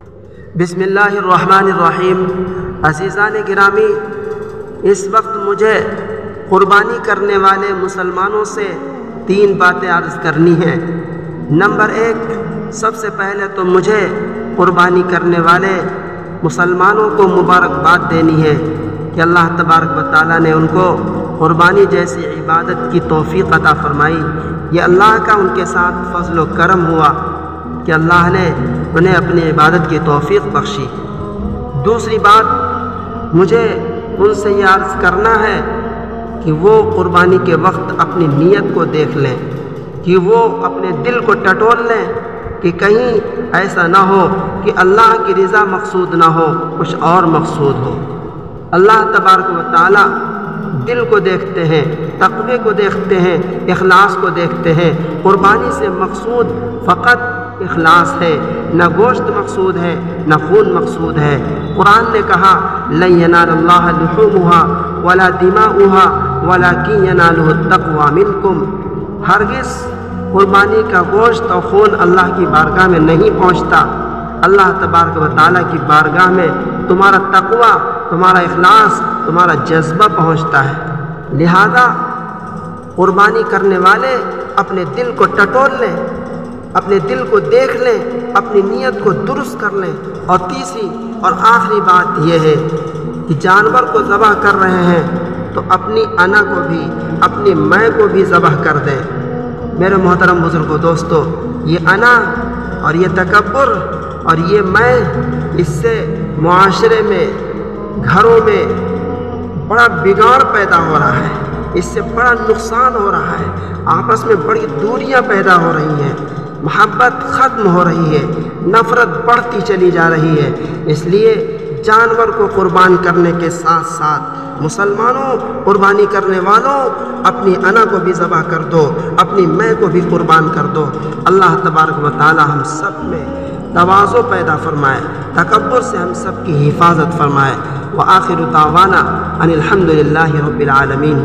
بسم اللہ الرحمن الرحیم۔ عزیزان گرامی، اس وقت مجھے قربانی کرنے والے مسلمانوں سے 3 باتیں عرض کرنی ہیں۔ نمبر 1، سب سے پہلے تو مجھے قربانی کرنے والے مسلمانوں کو مبارکباد دینی ہے کہ اللہ تبارک و تعالیٰ نے ان کو قربانی جیسی عبادت کی توفیق عطا فرمائی۔ یہ اللہ کا ان کے ساتھ فضل و کرم ہوا کہ اللہ نے انہیں اپنی عبادت کی توفیق بخشی۔ دوسری بات، مجھے ان سے یہ عرض کرنا ہے کہ وہ قربانی کے وقت اپنی نیت کو دیکھ لیں، کہ وہ اپنے دل کو ٹٹول لیں کہ کہیں ایسا نہ ہو کہ اللہ کی رضا مقصود نہ ہو، کچھ اور مقصود ہو۔ اللہ تبارک و تعالیٰ دل کو دیکھتے ہیں، تقوی کو دیکھتے ہیں، اخلاص کو دیکھتے ہیں۔ قربانی سے مقصود فقط اخلاص ہے، نہ گوشت مقصود ہے، نہ خون مقصود ہے۔ قرآن نے کہا لن ینال اللہ لحومها ولا دماؤها ولکن ینالہ التقوی منکم۔ ہرگز قربانی کا گوشت اور خون اللہ کی بارگاہ میں نہیں پہنچتا، اللہ تبارک و تعالیٰ کی بارگاہ میں تمہارا تقوی، تمہارا اخلاص، تمہارا جذبہ پہنچتا ہے۔ لہذا قربانی کرنے والے اپنے دل کو ٹٹول لیں، اپنے دل کو دیکھ لیں، اپنی نیت کو درست کر لیں۔ اور تیسری اور آخری بات یہ ہے کہ جانور کو ذبح کر رہے ہیں تو اپنی انا کو بھی، اپنی میں کو بھی ذبح کر دیں۔ میرے محترم بزرگوں، دوستو، یہ انا اور یہ تکبر اور یہ میں، اس سے معاشرے میں، گھروں میں بڑا بگاڑ پیدا ہو رہا ہے، اس سے بڑا نقصان ہو رہا ہے، آپس میں بڑی دوریاں پیدا ہو رہی ہیں، محبت ختم ہو رہی ہے، نفرت بڑھتی چلی جا رہی ہے۔ اس لیے جانور کو قربان کرنے کے ساتھ ساتھ مسلمانوں، قربانی کرنے والوں، اپنی انا کو بھی ذبح کر دو، اپنی میں کو بھی قربان کر دو۔ اللہ تبارک و تعالی ہم سب میں تواضع پیدا فرمائے، تکبر سے ہم سب کی حفاظت فرمائے۔ وآخر دعوانا ان الحمد للہ رب العالمین۔